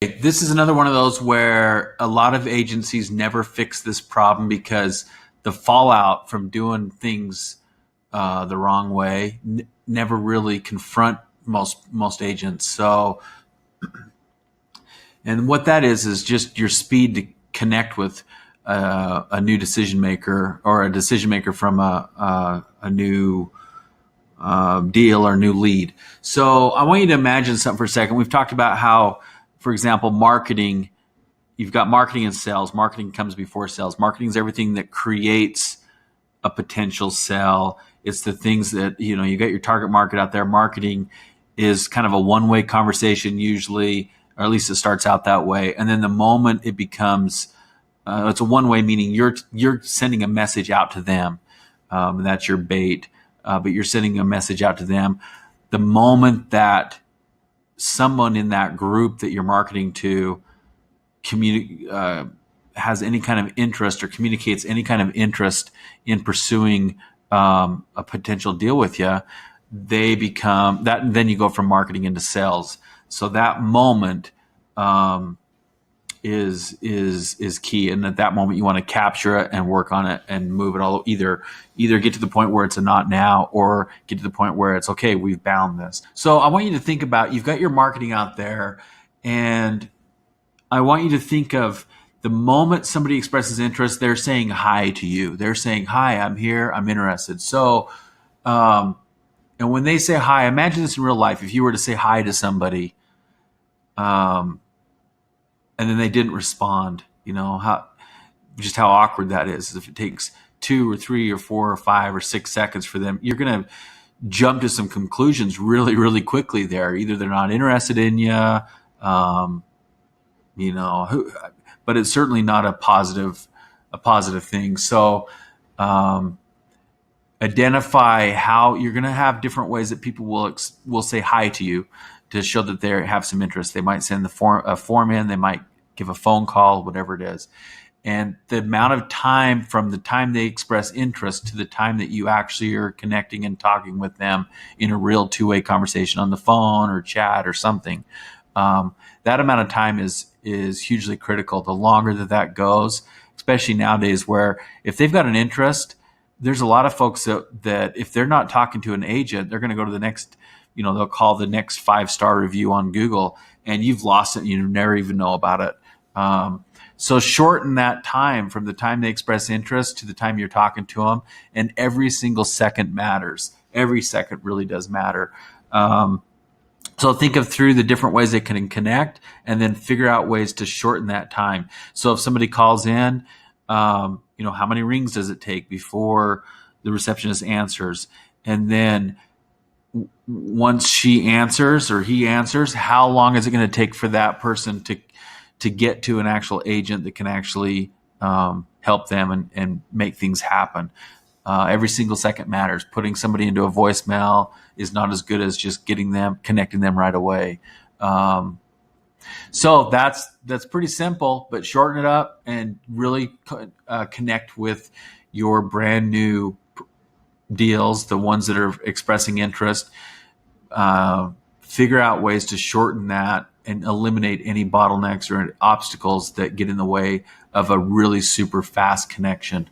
This is another one of those where a lot of agencies never fix this problem because the fallout from doing things the wrong way never really confront most agents. So, and what that is just your speed to connect with a new decision maker or a decision maker from a new deal or new lead. So I want you to imagine something for a second. We've talked about how, for example, marketing, you've got marketing and sales. Marketing comes before sales. Marketing is everything that creates a potential sell. It's the things that, you got your target market out there. Marketing is kind of a one-way conversation usually, or at least it starts out that way. And then the moment it becomes, it's a one-way, meaning you're sending a message out to them. And that's your bait. But you're sending a message out to them. The moment that someone in that group that you're marketing to has any kind of interest or communicates any kind of interest in pursuing a potential deal with you, they become that. And then you go from marketing into sales. So that moment is key, and at that moment you want to capture it and work on it and move it all. Either get to the point where it's a not now, or get to the point where it's okay, we've bound this. So I want you to think about, you've got your marketing out there, and I want you to think of the moment somebody expresses interest, they're saying hi to you. They're saying, hi, I'm here, I'm interested. So, and when they say hi, imagine this in real life. If you were to say hi to somebody, and then they didn't respond, how awkward that is. If it takes 2 or 3 or 4 or 5 or 6 seconds for them, you're going to jump to some conclusions really, really quickly there. Either they're not interested in you, but it's certainly not a positive thing. So, identify how you're going to have different ways that people will say hi to you to show that they have some interest. They might send a form in, they might give a phone call, whatever it is. And the amount of time from the time they express interest to the time that you actually are connecting and talking with them in a real two-way conversation on the phone or chat or something, that amount of time is hugely critical. The longer that goes, especially nowadays, where if they've got an interest, there's a lot of folks that if they're not talking to an agent, they're going to go to the next, they'll call the next 5-star review on Google, and you've lost it and you never even know about it. So shorten that time from the time they express interest to the time you're talking to them, and every single second matters. Every second really does matter. So think of through the different ways they can connect, and then figure out ways to shorten that time. So if somebody calls in, how many rings does it take before the receptionist answers? And then once she answers or he answers, how long is it going to take for that person to get to an actual agent that can actually help them and make things happen? Every single second matters. Putting somebody into a voicemail is not as good as just connecting them right away. So that's pretty simple, but shorten it up and really connect with your brand new deals, the ones that are expressing interest. Figure out ways to shorten that and eliminate any bottlenecks or obstacles that get in the way of a really super fast connection.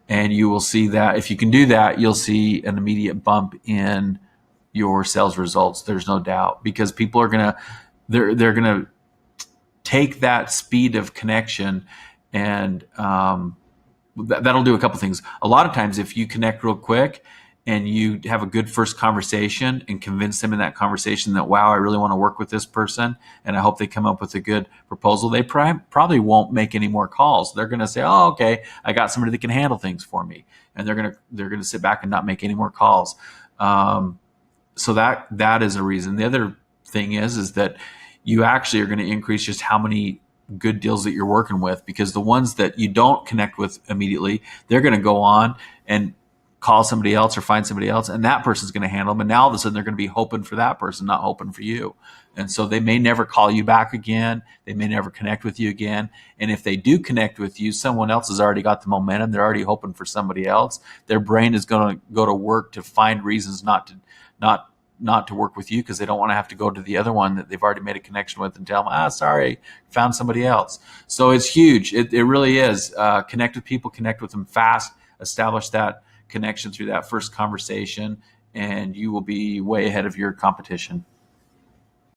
And you will see that if you can do that, you'll see an immediate bump in your sales results. There's no doubt, because people are they're gonna take that speed of connection, and that'll do a couple things. A lot of times, if you connect real quick and you have a good first conversation and convince them in that conversation that, wow, I really want to work with this person and I hope they come up with a good proposal, they probably won't make any more calls. They're going to say, oh, okay, I got somebody that can handle things for me. And they're going to sit back and not make any more calls. So that is a reason. The other thing is that you actually are going to increase just how many good deals that you're working with, because the ones that you don't connect with immediately, they're going to go on and call somebody else or find somebody else, and that person's going to handle them. And now all of a sudden they're going to be hoping for that person, not hoping for you. And so they may never call you back again. They may never connect with you again. And if they do connect with you, someone else has already got the momentum. They're already hoping for somebody else. Their brain is going to go to work to find reasons not not to work with you because they don't want to have to go to the other one that they've already made a connection with and tell them, sorry, found somebody else. So it's huge. It really is. Connect with people, connect with them fast, establish that connection through that first conversation, and you will be way ahead of your competition.